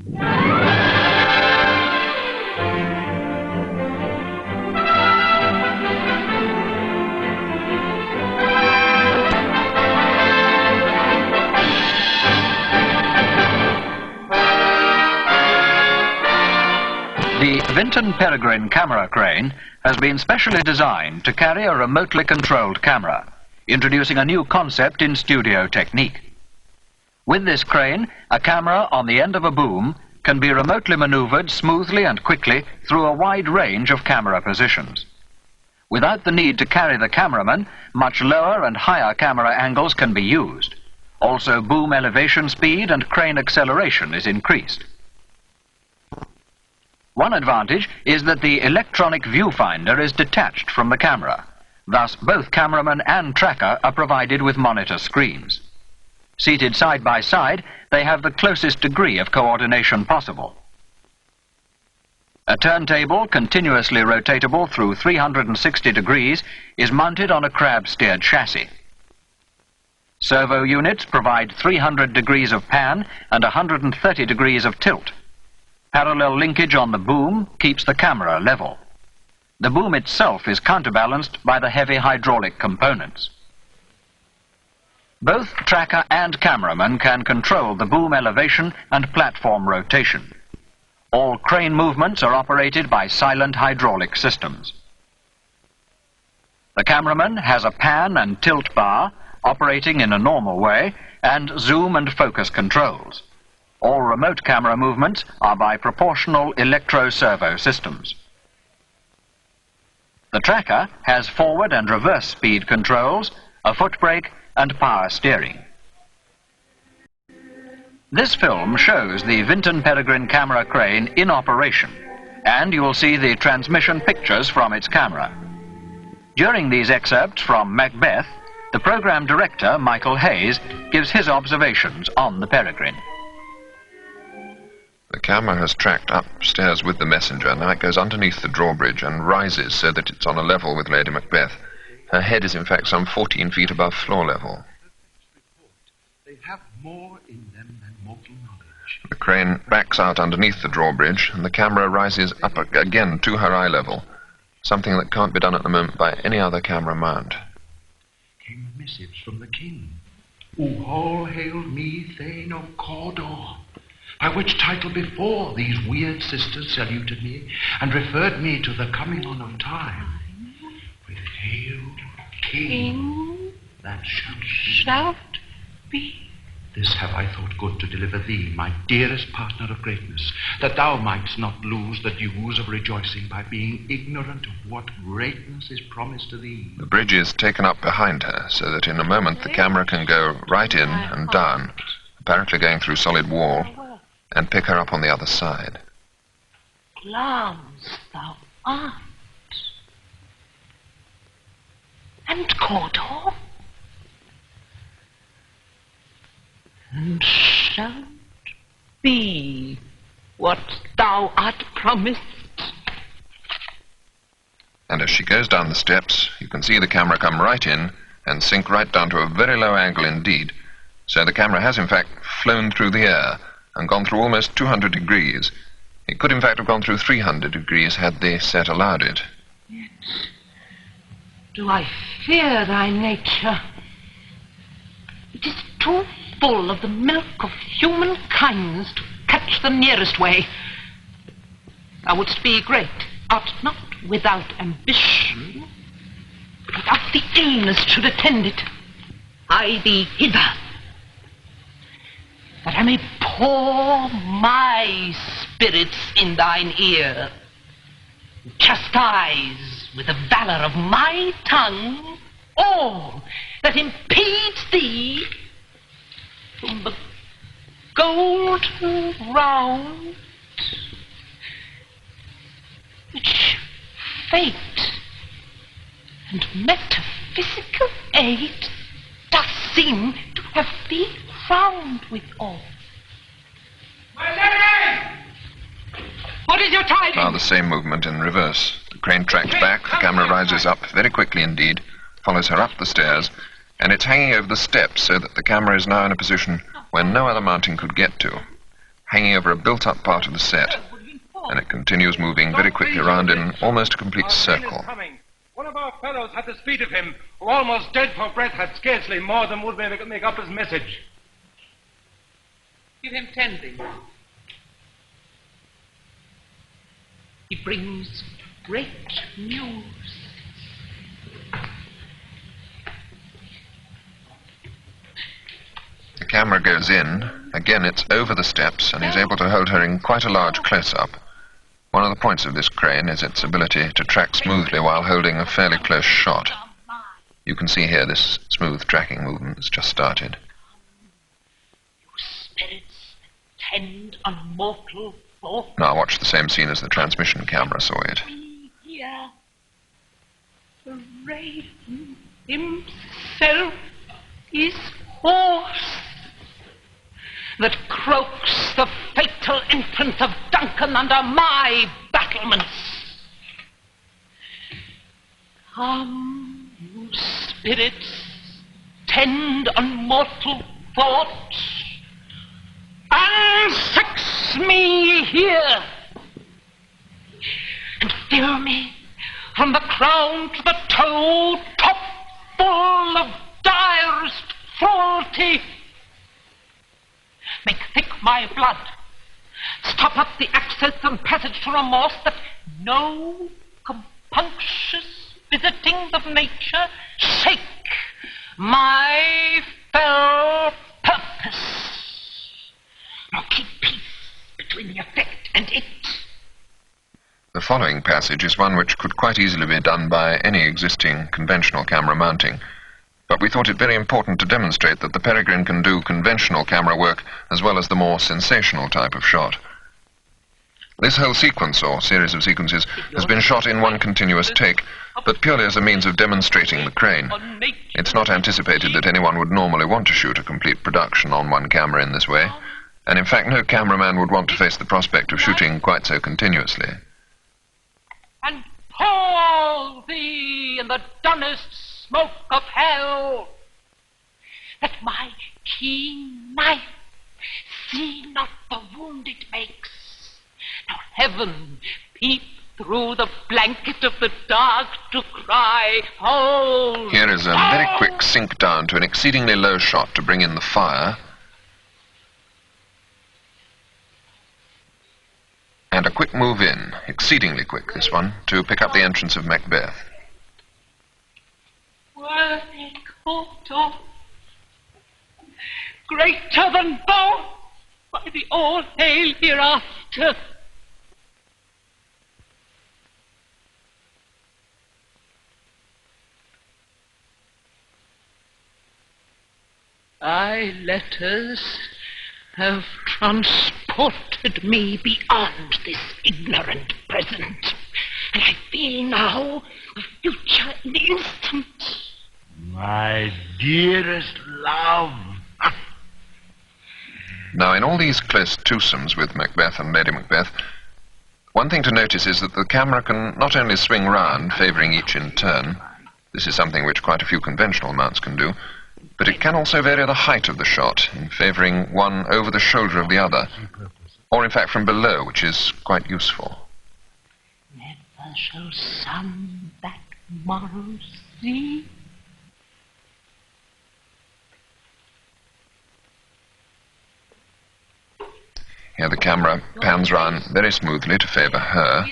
The Peregrine Camera Crane has been specially designed to carry a remotely controlled camera, introducing a new concept in studio technique. With this crane, a camera on the end of a boom can be remotely maneuvered smoothly and quickly through a wide range of camera positions. Without the need to carry the cameraman, much lower and higher camera angles can be used. Also, boom elevation speed and crane acceleration is increased. One advantage is that the electronic viewfinder is detached from the camera. Thus, both cameraman and tracker are provided with monitor screens. Seated side by side, they have the closest degree of coordination possible. A turntable, continuously rotatable through 360 degrees, is mounted on a crab-steered chassis. Servo units provide 300 degrees of pan and 130 degrees of tilt. Parallel linkage on the boom keeps the camera level. The boom itself is counterbalanced by the heavy hydraulic components. Both tracker and cameraman can control the boom elevation and platform rotation. All crane movements are operated by silent hydraulic systems. The cameraman has a pan and tilt bar operating in a normal way and zoom and focus controls. All remote camera movements are by proportional electro-servo systems. The tracker has forward and reverse speed controls, a foot brake, and power steering. This film shows the Peregrine Camera Crane in operation, and you will see the transmission pictures from its camera. During these excerpts from Macbeth, the program director, Michael Hayes, gives his observations on the Peregrine. The camera has tracked upstairs with the messenger. Now it goes underneath the drawbridge and rises so that it's on a level with Lady Macbeth. Her head is in fact some 14 feet above floor level. They have more in them than mortal knowledge. The crane backs out underneath the drawbridge and the camera rises up again to her eye level, something that can't be done at the moment by any other camera mount. Came a message from the king, who all hailed me Thane of Cawdor, by which title before these weird sisters saluted me and referred me to the coming on of time. With hail, king, that shalt be. This have I thought good to deliver thee, my dearest partner of greatness, that thou mightst not lose the dues of rejoicing by being ignorant of what greatness is promised to thee. The bridge is taken up behind her so that in a moment the camera can go right in and down, apparently going through solid wall, and pick her up on the other side. Glamis thou art, and Cawdor, and shalt be what thou art promised. And as she goes down the steps, you can see the camera come right in and sink right down to a very low angle indeed. So the camera has in fact flown through the air and gone through almost 200 degrees. It could in fact have gone through 300 degrees had the set allowed it. Yet do I fear thy nature. It is too full of the milk of human kindness to catch the nearest way. Thou wouldst be great, art not without ambition, but without the illness should attend it. Hie thee hither, that I may pour my spirits in thine ear, and chastise with the valor of my tongue all that impedes thee from the golden round which fate and metaphysical aid doth seem to have thee crowned withal. My lady! What is your tidings? Now the same movement in reverse. The crane tracks back, the camera rises up very quickly indeed, follows her up the stairs, and it's hanging over the steps so that the camera is now in a position where no other mounting could get to. hanging over a built-up part of the set, and it continues moving very quickly around in almost a complete circle. One of our fellows had the speed of him, who almost dead for breath had scarcely more than would make up his message. Give him 10 things. He brings great news. The camera goes in. Again, it's over the steps, and he's able to hold her in quite a large close-up. One of the points of this crane is its ability to track smoothly while holding a fairly close shot. You can see here this smooth tracking movement has just started. You spirits that tend on mortal thought. Now watch the same scene as the transmission camera saw it. Here, the raven himself is hoarse, that croaks the fatal entrance of Duncan under my battlements. Come, you spirits, tend on mortal thoughts, unsex me here, and fill me from the crown to the toe, top full of direst cruelty. Make thick my blood, stop up the access and passage to remorse, that no compunctious visitings of nature shake my fell purpose, nor keep peace between the effect and it. The following passage is one which could quite easily be done by any existing conventional camera mounting, but we thought it very important to demonstrate that the Peregrine can do conventional camera work as well as the more sensational type of shot. This whole sequence, or series of sequences, has been shot in one continuous take, but purely as a means of demonstrating the crane. It's not anticipated that anyone would normally want to shoot a complete production on one camera in this way, and in fact no cameraman would want to face the prospect of shooting quite so continuously. And pour thee in the dunnest smoke of hell, that my keen knife see not the wound it makes, nor heaven peep through the blanket of the dark to cry, hold. Here is a very quick sink down to an exceedingly low shot to bring in the fire, and a quick move in, exceedingly quick this one, to pick up the entrance of Macbeth. Worthy Coulter, greater than thou, by the all-hail hereafter. Thy letters have transported me beyond this ignorant present, and I feel now a future in the instant. My dearest love. Now, in all these close twosomes with Macbeth and Lady Macbeth, one thing to notice is that the camera can not only swing round, favouring each in turn — this is something which quite a few conventional mounts can do — but it can also vary the height of the shot, in favouring one over the shoulder of the other, or in fact from below, which is quite useful. Never shall sun that morrow see. Here the camera pans round very smoothly to favour her.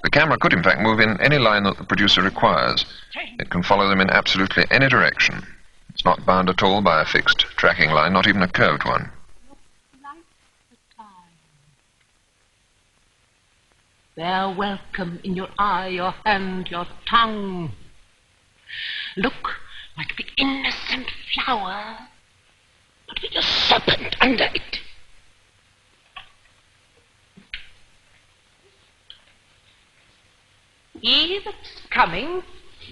The camera could in fact move in any line that the producer requires. It can follow them in absolutely any direction. It's not bound at all by a fixed tracking line, not even a curved one. Bear welcome in your eye, your hand, your tongue. Look like the innocent flower, but with a serpent under it. He that's coming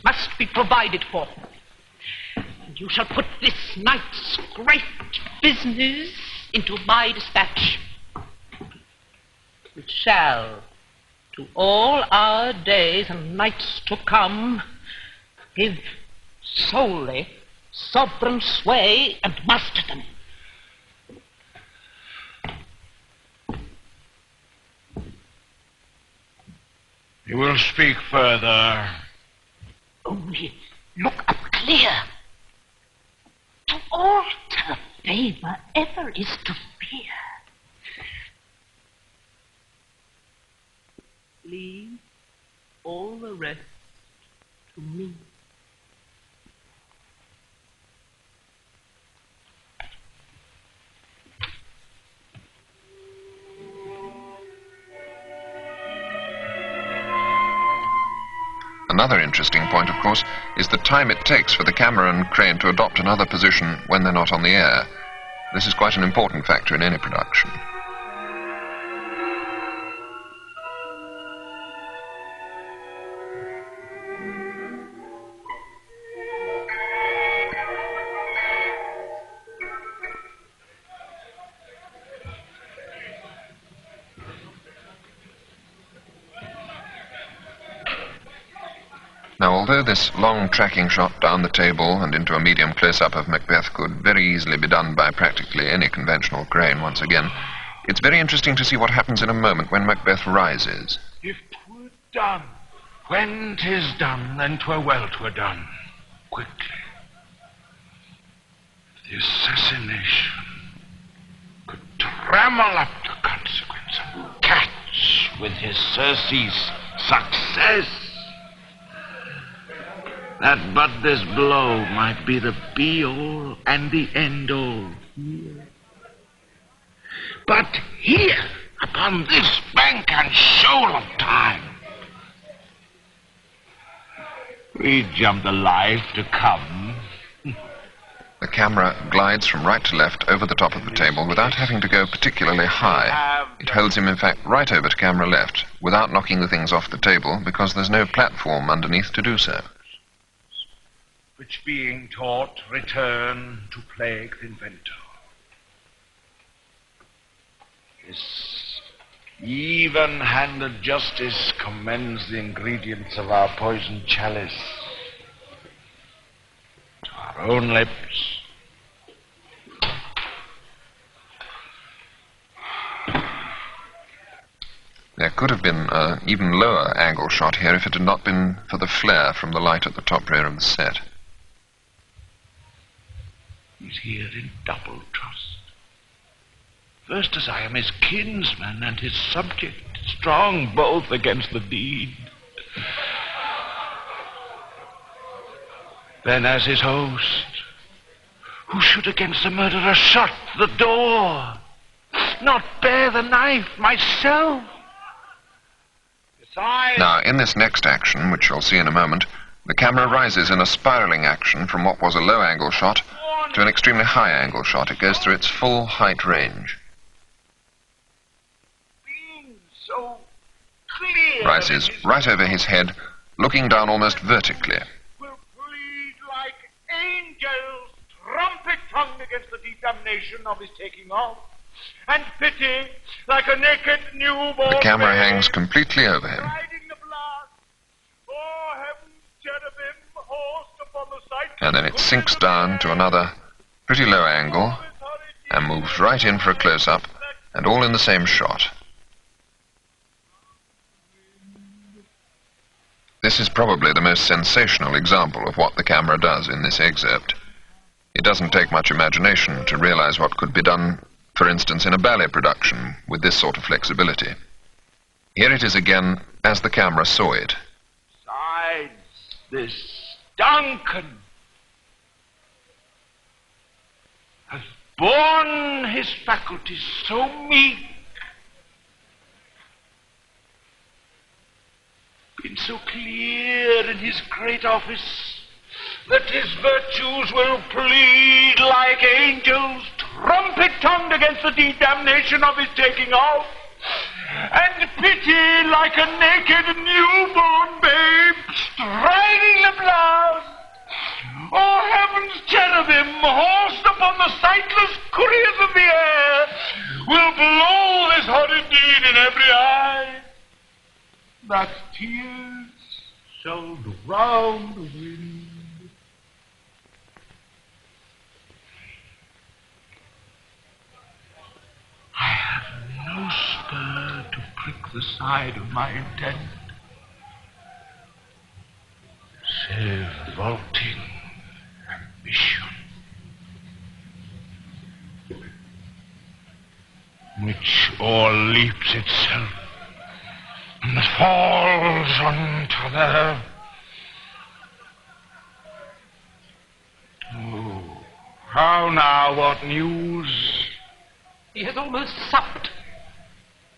must be provided for. And you shall put this night's great business into my dispatch, which shall, to all our days and nights to come, give solely sovereign sway and master them. You will speak further. Only look up clear. To alter favor ever is to fear. Leave all the rest to me. Another interesting point, of course, is the time it takes for the camera and crane to adopt another position when they're not on the air. This is quite an important factor in any production. Now, although this long tracking shot down the table and into a medium close-up of Macbeth could very easily be done by practically any conventional crane once again, it's very interesting to see what happens in a moment when Macbeth rises. If 'twere done, when 'tis done, then 'twere well 'twere done. Quickly. The assassination could trammel up the consequence and catch with his surcease success. That but this blow might be the be-all and the end-all here. But here, upon this bank and shoal of time, we jump the life to come. The camera glides from right to left over the top of the table without having to go particularly high. It holds him, in fact, right over to camera left without knocking the things off the table because there's no platform underneath to do so. Which being taught, return to plague the inventor. This even-handed justice commends the ingredients of our poison chalice to our own lips. There could have been an even lower angle shot here if it had not been for the flare from the light at the top rear of the set. He's here in double trust. First, as I am his kinsman and his subject, strong both against the deed. Then as his host, who should against the murderer shut the door, not bear the knife myself. Besides... Now, in this next action, which you'll see in a moment, the camera rises in a spiraling action from what was a low-angle shot to an extremely high-angle shot. It goes through its full height range. So clear rises right over his head, looking down almost vertically. Will plead like angels, trumpet-tongued against the damnation of his taking off, and pity like a naked newborn. The camera babe, hangs completely over him. riding the blood. Oh, heaven's cherubim, horsed upon the sight. And then it sinks down to another pretty low angle and moves right in for a close-up, and all in the same shot. This is probably the most sensational example of what the camera does in this excerpt. It doesn't take much imagination to realize what could be done, for instance, in a ballet production with this sort of flexibility. Here it is again as the camera saw it. Besides, this Duncan has borne his faculties so meek, been so clear in his great office, that his virtues will plead like angels, trumpet-tongued against the damnation of his taking off, and pity like a naked newborn babe striding the blood. Oh, heaven's cherubim, horsed upon the sightless couriers of the air, will blow this horrid deed in every eye, that tears shall drown the wind. I have no spur to prick the side of my intent. revolting ambition, which o'erleaps itself and falls onto the... Oh, how now, what news? He has almost supped.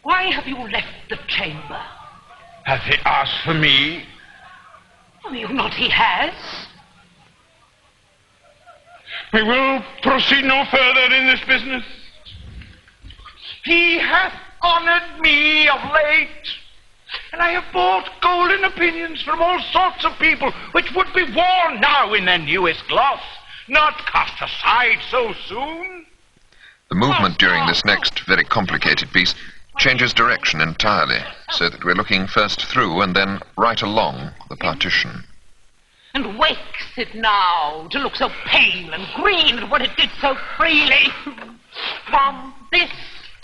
Why have you left the chamber? Hath he asked for me? Oh, you not he has. We will proceed no further in this business. He hath honored me of late, and I have bought golden opinions from all sorts of people, which would be worn now in their newest gloss, not cast aside so soon. The movement during this next very complicated piece changes direction entirely, so that we're looking first through and then right along the partition. And wakes it now to look so pale and green at what it did so freely. From this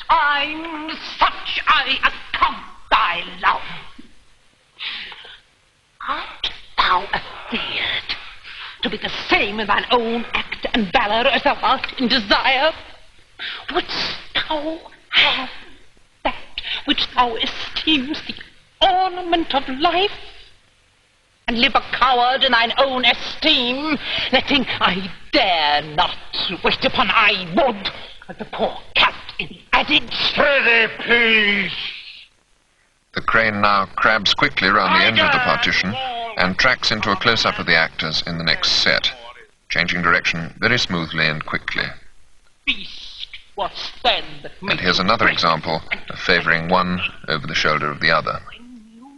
time such I account thy love. Art thou afeard to be the same in thine own act and valour as thou art in desire? Wouldst thou have that which thou esteemest the ornament of life, and live a coward in thine own esteem, letting I dare not wait upon I would, as the poor cat in the adage? Prithee, please. The crane now crabs quickly round the edge of the partition and tracks into a close-up of the actors in the next set, changing direction very smoothly and quickly. Beast, what's then that And here's another example of favouring one over the shoulder of the other. When you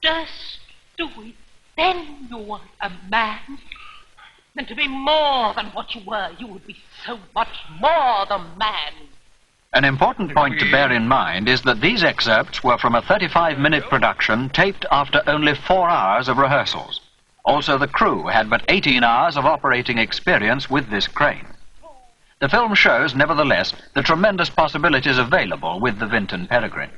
durst do it, then you were a man. And to be more than what you were, you would be so much more the man. An important point to bear in mind is that these excerpts were from a 35-minute production taped after only 4 hours of rehearsals. Also, the crew had but 18 hours of operating experience with this crane. The film shows, nevertheless, the tremendous possibilities available with the Vinton Peregrine.